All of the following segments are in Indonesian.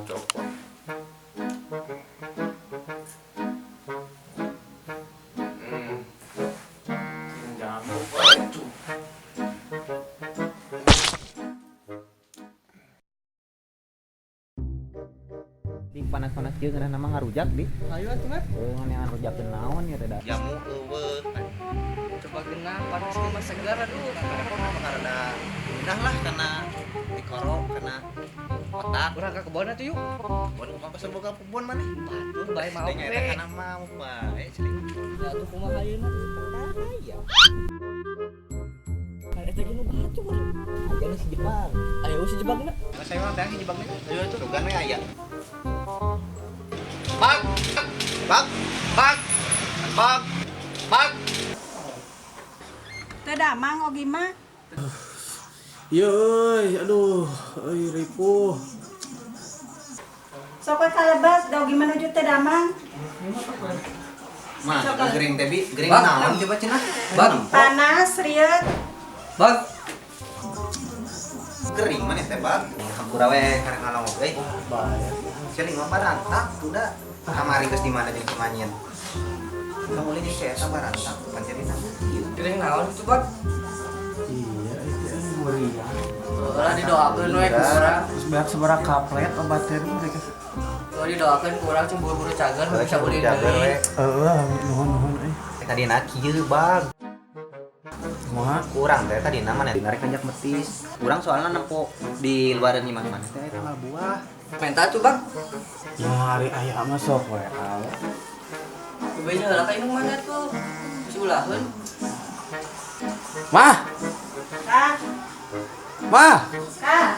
Copot. Jangan lupa itu. Di panas-panas jeung karena nama ngarujak di. Ayo atuh mah. Ngan yang ngarujakeun naon ya teh da. Jamu eueuh. Coba genah panas ge mah segar aduh. Karena udah lah karena dikorok karena otak. Urang ka kebon atuh yuk. Bon apa boga kebun maneh? Batur bae mau Tanya we. kana mau bae celing. Ya atuh kumaha ieu mah? Aya. Eta ge nu batur. Aja si Jepang. Ayo si jebakna. Saya mah teh jebaknya. Ayo atuh. Sugan we aya. Bak. Bak. Bak. Bak. Bak. Teu damang ogi mah. Iya euy, aduh, euy ripuh. Sok we kalebas da ogi menuju teu damang. Mah gering teh bi, gering Bak. naon coba cenah? Bak. Panas rieuh. Bak. Gering mana teh bak? Hampura we karek ngalong we. Bae. Celing mah barantak udah. Kamari geus di mana jeung kemanien. Kamu ini saya barantak pancerina. Gering naon itu bak? Iya, itu meriah. Ulah didoakeun we ku urang. Terus banyak seberapa kaplet obatnya mereka. Ulah didoakeun ku urang cem buru-buru cager bisa beli jaga we. Nuhun Tadi nak kieu bang. Kumaha? Kurang teh tadi nama narik kanjak metis. Kurang soalnya nempo di luar di mana-mana teh tanggal buah. Menta tuh bak. Ya hari aya mah sok we. Bebeja heula ka indung mana tuh? Si ulaheun. Mah, Kah, mah. kah.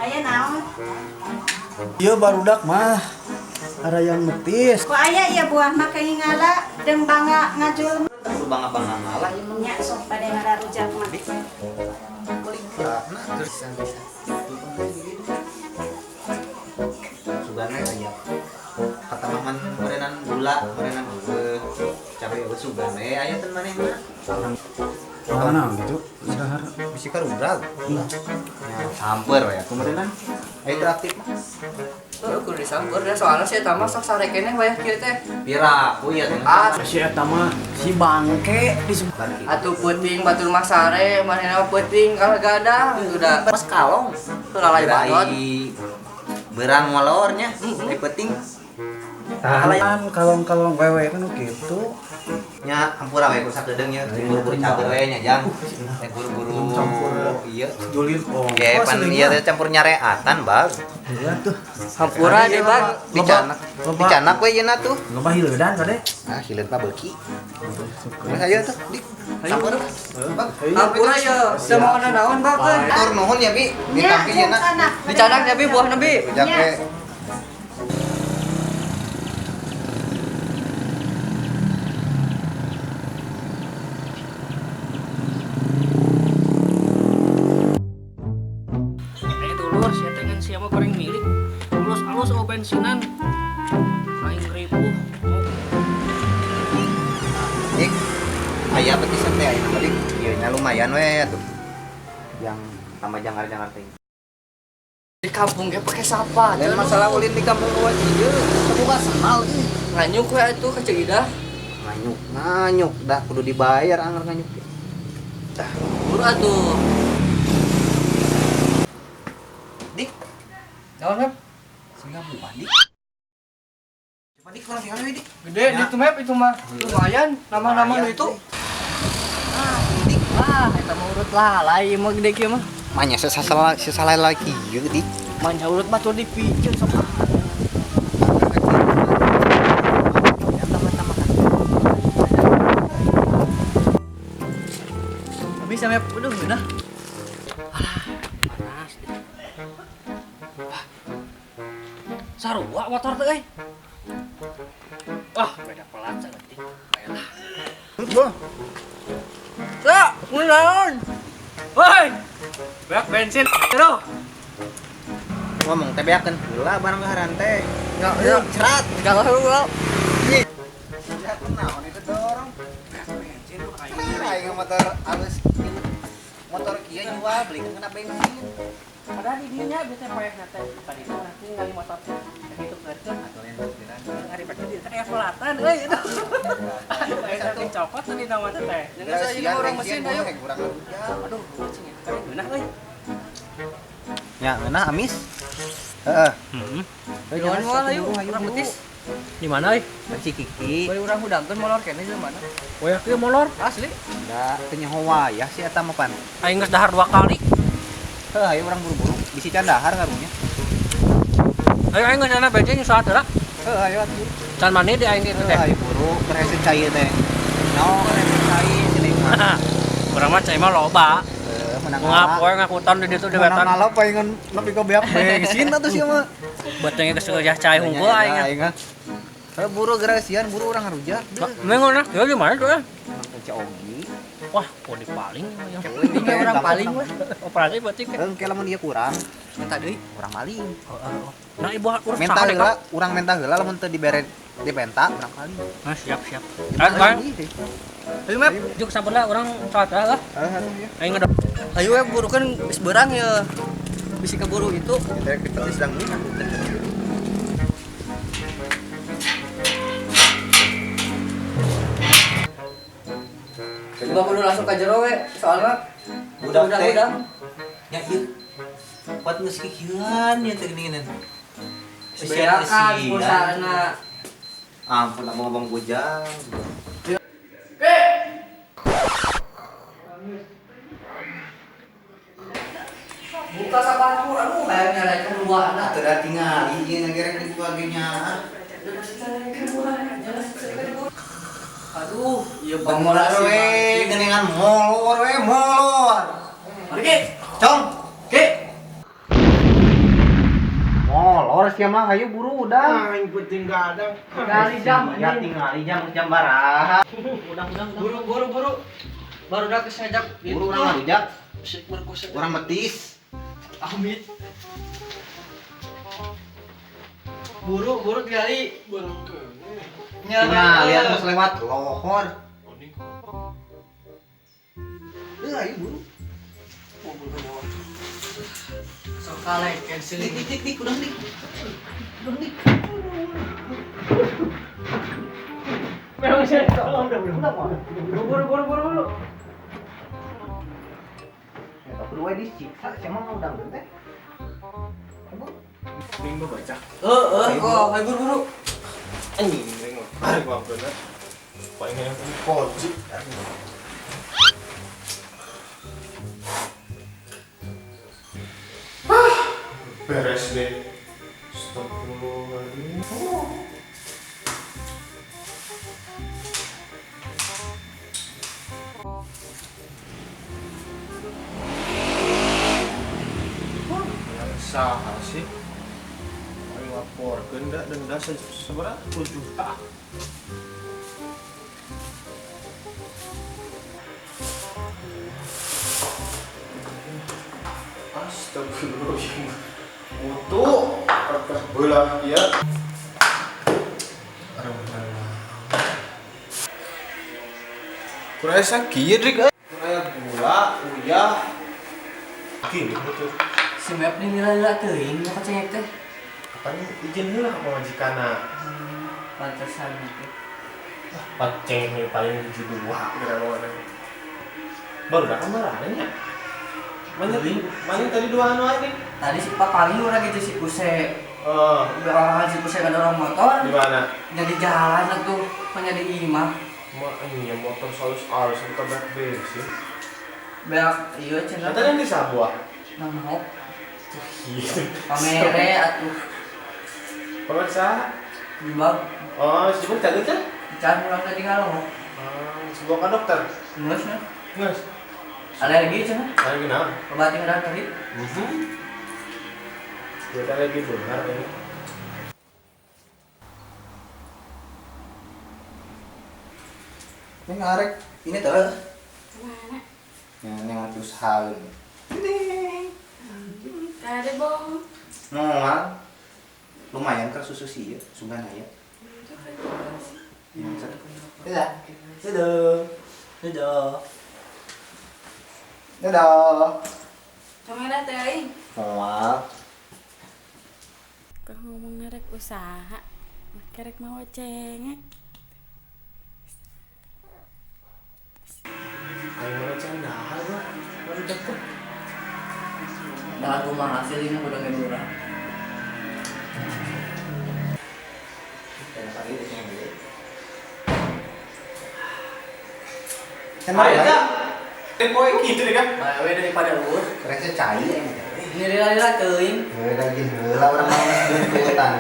Aya naon? Ieu barudak mah. Ada yang metis. Ku aya ieu buah mah kaingala jeung bangga ngajul. Lu bangga-bangga ngalah ieu mah. Nya sok bade ngararujak mah. Nah, terus sugana aya. Kata maman gorengan gula, gorengan cabe eueuh sugana aya teh maneh mah. Mana gitu? Dahar. Bisi karudrag. Ya, samper we atuh meureunnan. Aya teu aktif mah. Kudu disamper da soalna si eta mah sok sare keneh wayah kieu teh. Pira ku ieu teh. Si eta mah si bangke disebut. Atuh peuting batur mah sare, manehna peuting kalau gadang udah Mas kalong. lalai banget. Berang molornya, di peting. Kan kalong-kalong wewe kan gitu. Nya hampura we ku sakedeung nya, buru-buru cager we nya jang. Teh buru-buru ieu. Julin oh. Ge pan ieu teh campur nyareatan, Bang. Iya tuh. Hampura di bag Dicanak. Dicanak we yeuna tuh. Loba hileudan kade. Ah, hileud mah beuki. Geus aya tuh, di. Campur. Bang, hampura ya teu mau naon bag tur nuhun ya, Bi. Nya Ditampi jeung yeuna. anak. dicanak tapi buahna bi. Rujak we. Dulur, saya pengen siapa paling milik. Alus-alus o bensinan. Paling ripuh. Dik. Aya petisan teh aya dik. Ieu nya lumayan we atuh. Yang tambah jangar-jangar teh. Di kampung ge pake sapa? Lain masalah ulin di kampung luas ieu. Buka senal ih. Nganyuk we atuh ka Ceuidah. Nganyuk dah kudu dibayar anger nganyuk. Dah, Buru atuh. dik, Naon map? singa buah dik. Coba dik kurang tinggal we dik. Gede di itu map itu mah. Lumayan nama-nama nu itu. Dik, Eta mah urut lalai mah gede kieu mah. manya sesalah lagi ieu dik. Manya urut batur dipikeun sok. Bisa map, udah udah. Panas. Sarua motor teh euy. Wah, beda pelat saeutik. Baiklah. Sa, naon? Woi. Beak bensin terus. Ngomong teh beakeun heula barang gaharan teh. Ya, Cerat. kalau lu Ya naon itu dorong. aing motor halus. Motor kieu jual beli kena bensin. Padahal di dinya bisa proyek nate tadi nanti ngali motor gitu kerja Atau yang pikiran. hari pergi di kayak selatan euy itu. Kayak dicopot tadi nama teh. Jangan saya jadi orang mesin ayo. Kurang lebih. Aduh, cing ya. Kali beunah euy. Ya, enak amis. Heeh. Heeh. Jangan moal ayo, urang betis. Di mana euy? Si Kiki. Bari urang hudangkeun molor keneh di mana? Koyak kieu molor. Asli. Da teu nyawa ya si eta mah pan. Aing geus dahar 2 kali. Heuh, ayo urang buru-buru. Bisi can dahar karunya. Ayo aing geus sana beceng saat heula. Heuh, ayo atuh. Can mani di aing kitu teh. Ayo buru, berhasil cair teh. No, berhasil cair cenah mah. Urang mah cai mah loba. Menang Ngapoe ngakutan di ditu di wetan. Menang palingan nepi ka beak bensin atuh sia mah. Beteng geus geus cai hungkul aing. Aing. Heuh, buru gerasian, buru urang harujak. Mengon nah, ya di mana tuh? Cak Ogi. Wah, kok di paling yang Ini orang paling lah. operasi berarti kan. Engke lamun dia kurang, Minta deui. urang maling. Nah, ibu urus Menta saha deh, heula, Kak? urang menta heula lamun teu dibere dipenta urang maling. Nah, siap. Kan, Bang. Ayo map. Juk sabarlah urang saat lah. Aing ngedok. Ayo we buru kan geus beurang ya. Bisi keburu itu. Kita petis sedang ini. Coba kudu langsung ka jero we, soalna Udah udah. Ya ieu. Kuat geus kikieuan ya teh geuningan. Beakan pulsana. Ampun abang ngomong bujang. Buka sepatu, aduh kayak nyalain kedua anak. Teu da tingali ieu nagere di keluarganya. Aduh, iya Molor we, geuningan molor we, molor. Pergi. Cong. Oke. Molor sia mah hayu buru udah. Aing penting gadang. Kali jam Ya anjing. tingali jam baraha. Buru. Baru udah kesejak Buru urang harujak, Sik berkuset. Urang betis. Amit. Buru kali. Tinggal lihat mus lewat lohor. Ayo buru. Sokale cancel. Dik, udah dik. Memang saya tolong buru. Ya tapi we disiksa sia mah udang teh. Minggu baca. Kok ayo buru. Anjing minggu. Mari gua bener. Paling yang koji. Beres deh. Astagfirullahaladzim. Yang sah sih. Ayo lapor denda seberapa 10 juta. Astagfirullahaladzim. Untuk atas belah ya. Kurang sakit Rik. Kurang gula, uyah. Kini betul. Si map ini nilai teuing mau kecengek teh. Kan izin heula ka majikana. Pantesan gitu. Paceng nih paling 72 kira-kira. Baru dah kamaranya. Mana tadi 2 anu aja. Tadi si Pak paling urang gitu si Kuse. Oh, Orang si Kuse kan orang motor. di mana? Jadi jalan tuh menjadi imah. Ini motor halus kita berak bensin. Beak iya cenah. Katanya di Sabua. Namo Gitu. pamere atuh Pemirsa. dibag Oh, sibuk jaga kan? can urang tadi kalau Sebuah ke dokter. geus na Guys, alergi cenah saya kenal. obat yang udah tadi Kita lagi benar ini. Ini ngarek, ini tuh. Yang ngatus hal ini. Ada bong. Mual. Lumayan kan susu sih ya, sungan ya. Dadah. Dadah. Dadah. Dadah. Kamera teh aing. Mual. Kau ngomong narek usaha, kerek mau cengek. Ayo mana cendahan lah, baru deket. Nah, aku mah hasil ini udah ngedurang. Enak lagi di sini dulu. Ayo dah, tempo gitu deh kan? Bae daripada urus. Kresnya cair. Ini lila-lila keuing. Udah gini, lah orang mau ngasih tuntutan.